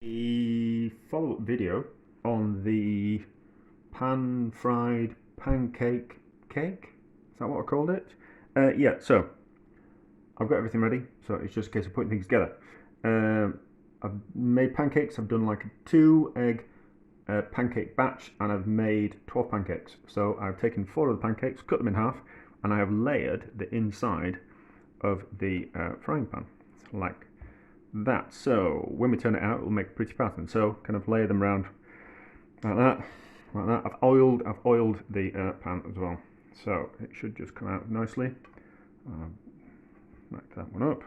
a follow-up video on the pan-fried pancake cake. Is that what I called it? Yeah, so I've got everything ready, so it's just a case of putting things together. I've made pancakes. I've done like a 2-egg pancake batch, and I've made 12 pancakes. So I've taken 4 of the pancakes, cut them in half, and I have layered the inside of the frying pan, like that. So when we turn it out, it'll make a pretty pattern. So kind of layer them around like that, like that. I've oiled the pan as well, so it should just come out nicely. Knock that one up,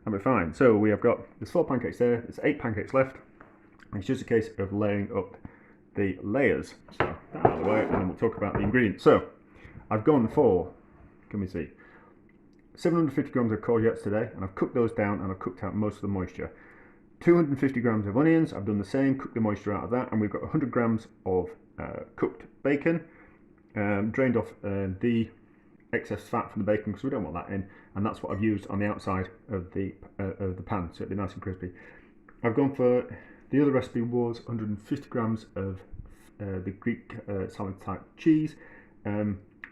and we're fine. So we have got there's 4 pancakes there. There's 8 pancakes left. It's just a case of layering up the layers. So that out of the way, and then we'll talk about the ingredients. So I've gone for, can we see, 750 grams of courgettes today, and I've cooked those down and I've cooked out most of the moisture. 250 grams of onions, I've done the same, cooked the moisture out of that, and we've got 100 grams of cooked bacon, drained off the excess fat from the bacon because we don't want that in, and that's what I've used on the outside of the pan, so it'll be nice and crispy. I've gone for, the other recipe was 150 grams of the Greek salad type cheese,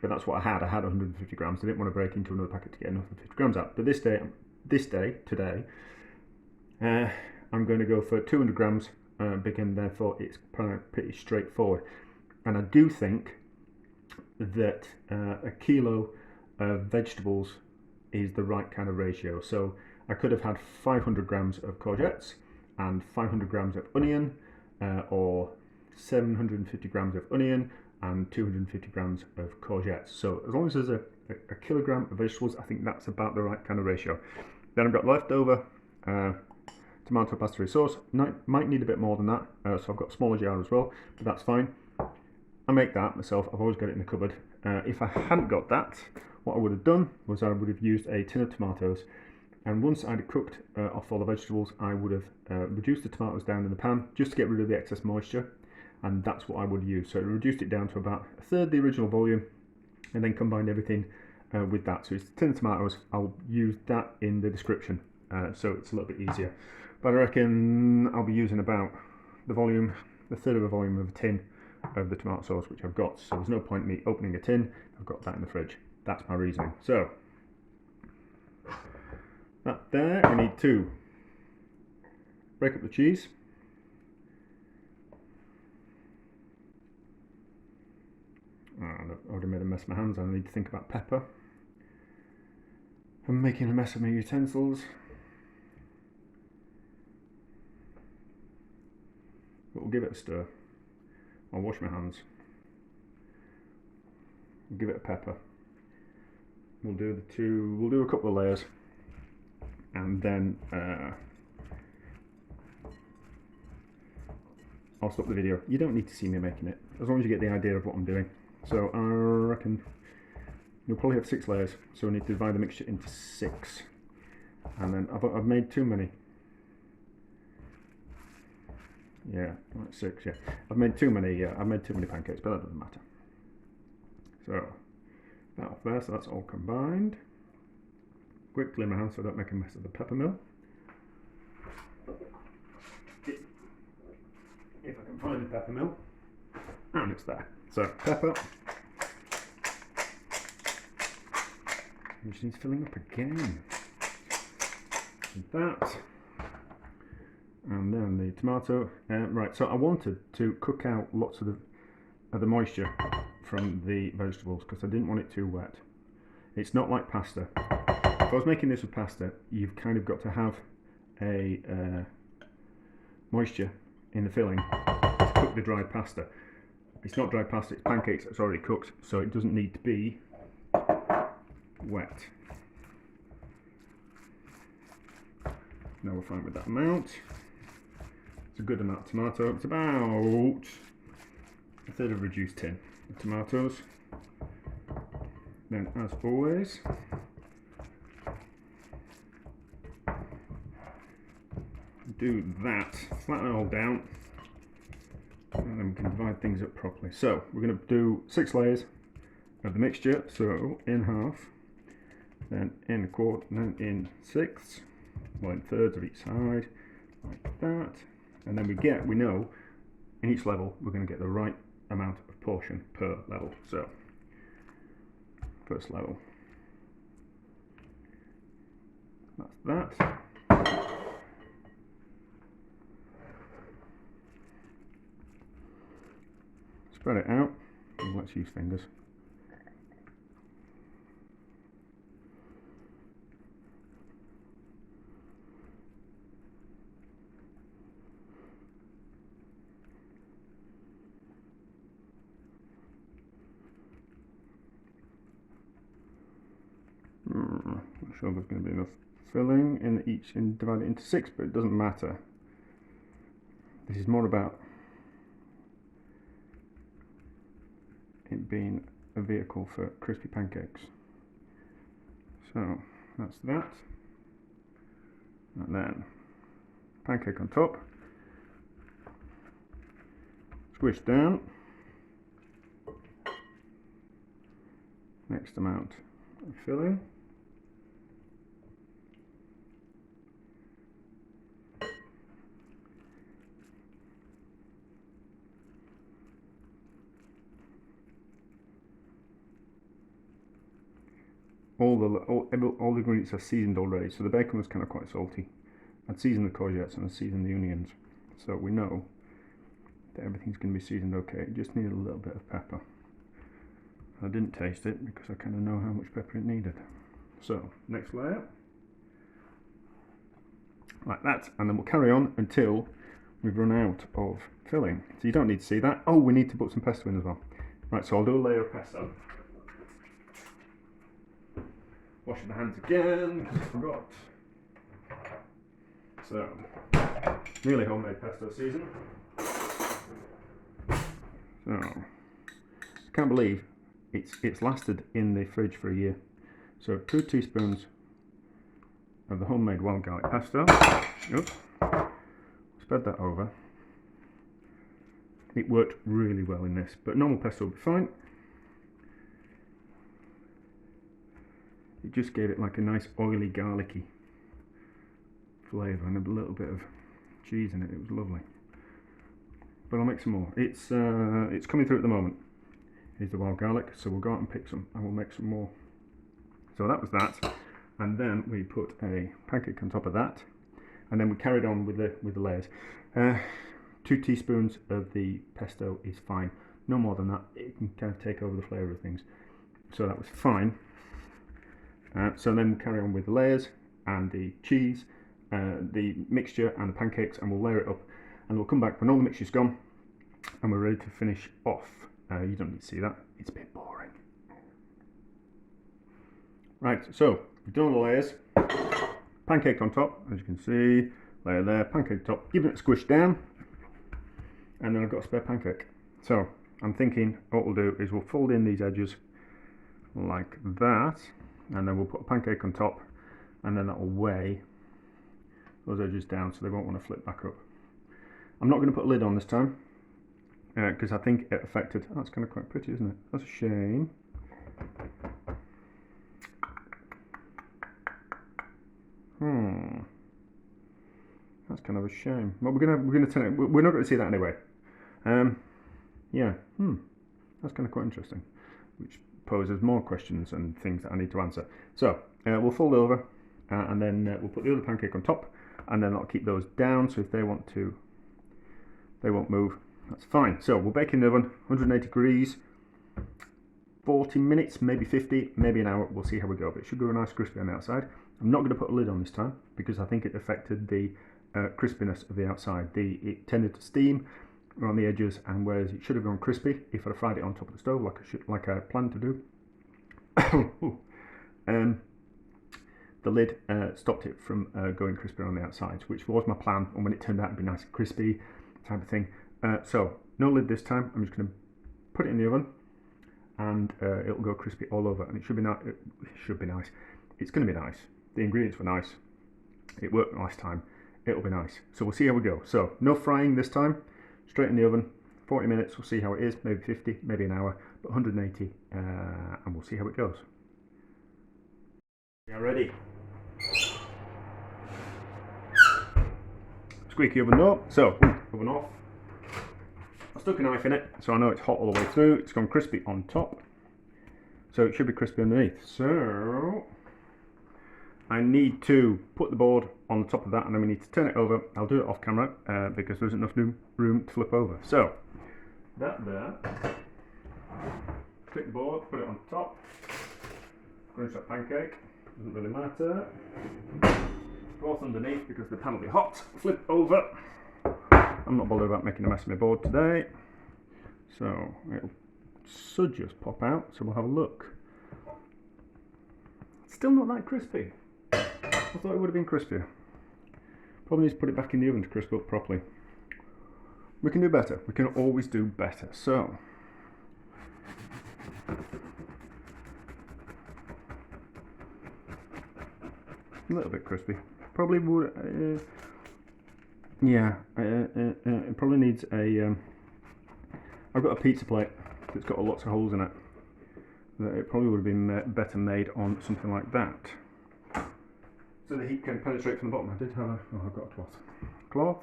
but that's what I had 150 grams. I didn't want to break into another packet to get another 50 grams out. But today, I'm going to go for 200 grams bacon, therefore it's pretty straightforward. And I do think that a kilo of vegetables is the right kind of ratio. So I could have had 500 grams of courgettes and 500 grams of onion, or 750 grams of onion and 250 grams of courgettes. So as long as there's a kilogram of vegetables, I think that's about the right kind of ratio. Then I've got leftover tomato pasta sauce. Might need a bit more than that, so I've got a smaller jar as well, but that's fine. I make that myself. I've always got it in the cupboard. If I hadn't got that, what I would have done was I would have used a tin of tomatoes, and once I'd cooked off all the vegetables, I would have reduced the tomatoes down in the pan just to get rid of the excess moisture, and that's what I would use. So I reduced it down to about a third the original volume, and then combined everything with that. So it's a tin of tomatoes. I'll use that in the description, so it's a little bit easier. But I reckon I'll be using about the third of a volume of a tin of the tomato sauce, which I've got. So there's no point in me opening a tin. I've got that in the fridge. That's my reasoning. So that there, I need to break up the cheese. I've already made a mess of my hands. I need to think about pepper. I'm making a mess of my utensils. But we'll give it a stir. I'll wash my hands. We'll give it a pepper. We'll do a couple of layers, and then I'll stop the video. You don't need to see me making it, as long as you get the idea of what I'm doing. So I reckon you'll probably have 6 layers, so we need to divide the mixture into 6. And then I've made too many. Yeah, like 6. Yeah, I've made too many pancakes, but that doesn't matter. So that off there, so that's all combined. Quick clean my hands so I don't make a mess of the pepper mill. If I can find the pepper mill, and it's there. So pepper, which needs filling up again. And that. And then the tomato. Right, so I wanted to cook out lots of the moisture from the vegetables because I didn't want it too wet. It's not like pasta. If I was making this with pasta, you've kind of got to have a moisture in the filling to cook the dried pasta. It's not dried pasta, it's pancakes that's already cooked, so it doesn't need to be wet. Now we're fine with that amount. It's a good amount of tomato. It's about a third of a reduced tin of tomatoes. Then, as always, do that, flatten it all down, and then we can divide things up properly. So we're going to do 6 layers of the mixture. So in half, then in a quarter, then in 6, well in thirds of each side, like that. And then we know in each level we're going to get the right amount of portion per level. So first level, that's that. Spread it out. Let's use fingers. Not sure there's going to be enough filling in each and divide it into 6, but it doesn't matter. This is more about it being a vehicle for crispy pancakes. So that's that. And then pancake on top. Squish down. Next amount of filling. All the ingredients are seasoned already, so the bacon was kind of quite salty. I'd seasoned the courgettes and I'd seasoned the onions, so we know that everything's going to be seasoned okay. It just needed a little bit of pepper. I didn't taste it because I kind of know how much pepper it needed. So next layer, like that, and then we'll carry on until we've run out of filling. So you don't need to see that. Oh, we need to put some pesto in as well. Right, so I'll do a layer of pesto. Washing the hands again, because I forgot. So, nearly homemade pesto season. So, I can't believe it's lasted in the fridge for a year. So 2 teaspoons of the homemade wild garlic pesto. Oops. Spread that over. It worked really well in this, but normal pesto will be fine. It just gave it like a nice oily garlicky flavour and a little bit of cheese in it. It was lovely. But I'll make some more. It's coming through at the moment. Here's the wild garlic, so we'll go out and pick some and we'll make some more. So that was that, and then we put a pancake on top of that, and then we carried on with the layers. 2 teaspoons of the pesto is fine. No more than that. It can kind of take over the flavour of things. So that was fine. So then we'll carry on with the layers and the cheese, the mixture and the pancakes, and we'll layer it up, and we'll come back when all the mixture's gone and we're ready to finish off. You don't need to see that, it's a bit boring. Right, so we've done all the layers. Pancake on top, as you can see, layer there, pancake top, giving it a squish down, and then I've got a spare pancake. So I'm thinking what we'll do is we'll fold in these edges like that, and then we'll put a pancake on top, and then that will weigh those edges down so they won't want to flip back up. I'm not going to put a lid on this time because I think it affected. Oh, that's kind of quite pretty, isn't it? That's a shame. That's kind of a shame. But we're gonna turn it. We're not going to see that anyway. Yeah. That's kind of quite interesting, which poses more questions and things that I need to answer. So we'll fold over and then we'll put the other pancake on top, and then I'll keep those down, so if they want to, they won't move. That's fine. So we'll bake in the oven, 180 degrees, 40 minutes, maybe 50, maybe an hour. We'll see how we go, but it should go nice crispy on the outside. I'm not going to put a lid on this time because I think it affected the crispiness of the outside. It tended to steam around the edges, and whereas it should have gone crispy if I'd have fried it on top of the stove like I planned to do, the lid stopped it from going crispy on the outsides, which was my plan, and when it turned out to be nice and crispy type of thing. So no lid this time. I'm just going to put it in the oven, and it'll go crispy all over, and it should be nice. It should be nice. It's going to be nice. The ingredients were nice. It worked last time. It'll be nice. So we'll see how we go. So no frying this time. Straight in the oven, 40 minutes, we'll see how it is, maybe 50, maybe an hour, but 180, and we'll see how it goes. We are ready. squeaky oven door. So, oven off. I stuck a knife in it, so I know it's hot all the way through. It's gone crispy on top, so it should be crispy underneath. So, I need to put the board on the top of that, and then we need to turn it over. I'll do it off camera because there isn't enough room to flip over. So, that there. Click the board, put it on top. Finish that pancake. Doesn't really matter. Cloth underneath because the pan will be hot. Flip over. I'm not bothered about making a mess of my board today, so it should just pop out. So we'll have a look. It's still not that crispy. I thought it would have been crispier. Probably need to put it back in the oven to crisp up properly. We can do better. We can always do better. So a little bit crispy. Probably would. It probably needs a. I've got a pizza plate that's got lots of holes in it. It probably would have been better made on something like that, so the heat can penetrate from the bottom. I did have a. Oh, I've got a cloth.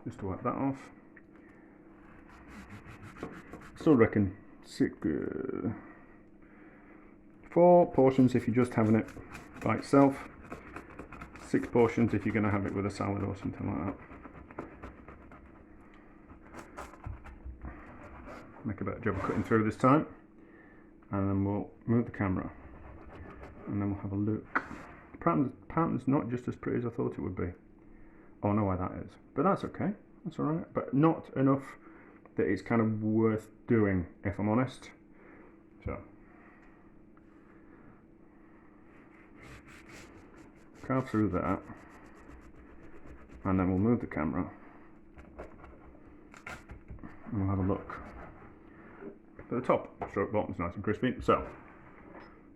Just to wipe that off. Still reckon 4 portions if you're just having it by itself. 6 portions if you're going to have it with a salad or something like that. Make a better job of cutting through this time. And then we'll move the camera. And then we'll have a look. The pattern's not just as pretty as I thought it would be. Oh, I know why that is. But that's okay. That's alright. But not enough that it's kind of worth doing, if I'm honest. So. Carve through that, and then we'll move the camera and we'll have a look. But the top stroke bottom's nice and crispy, so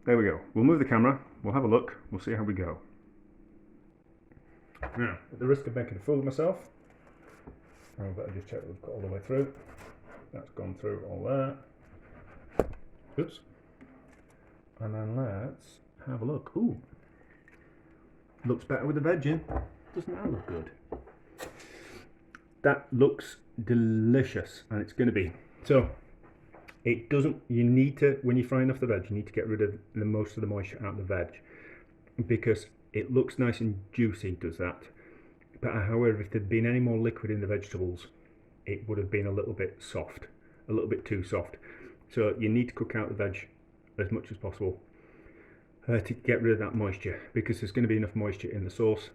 there we go. We'll move the camera, we'll have a look, we'll see how we go. Now, at the risk of making a fool of myself, I better just check that we've got all the way through. That's gone through all that. Oops. And then let's have a look. Ooh. Looks better with the veg in. Doesn't that look good? That looks delicious, and it's going to be. So, it doesn't, you need to, when you're frying off the veg, you need to get rid of the most of the moisture out of the veg, because it looks nice and juicy, does that. But however, if there'd been any more liquid in the vegetables, it would have been a little bit soft, a little bit too soft. So you need to cook out the veg as much as possible. To get rid of that moisture, because there's going to be enough moisture in the sauce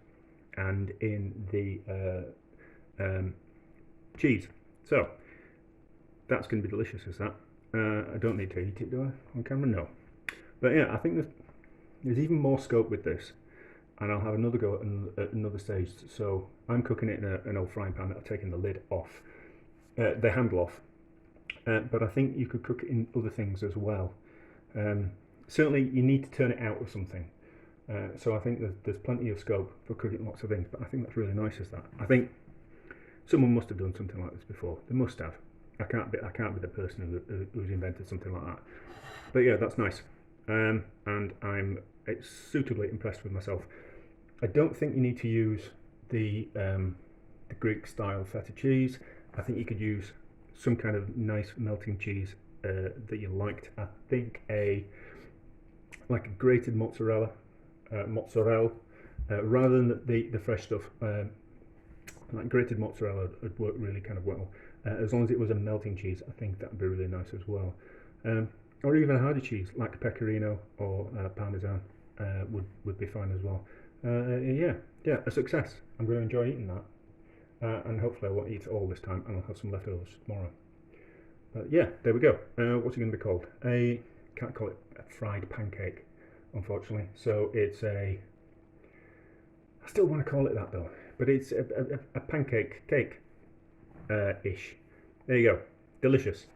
and in the cheese. So that's going to be delicious, is that? I don't need to eat it, do I, on camera? No. But yeah, I think there's even more scope with this, and I'll have another go at another stage. So I'm cooking it in an old frying pan that I've taken the lid off, the handle off. But I think you could cook it in other things as well. Certainly you need to turn it out of something, so I think there's plenty of scope for cooking lots of things, but I think that's really nice as that. I think someone must have done something like this before. They must have. I can't be the person who's invented something like that. But yeah, that's nice, and I'm suitably impressed with myself. I don't think you need to use the Greek style feta cheese. I think you could use some kind of nice melting cheese that you liked. I think like a grated mozzarella, rather than the fresh stuff. Like grated mozzarella would work really kind of well. As long as it was a melting cheese, I think that would be really nice as well. Or even a hardy cheese, like pecorino or parmesan, would be fine as well. Yeah, a success. I'm going to enjoy eating that, and hopefully I won't eat it all this time, and I'll have some leftovers tomorrow. But yeah, there we go. What's it going to be called? Can't call it a fried pancake, unfortunately. So it's I still want to call it that though, but it's a pancake cake ish. There you go, delicious.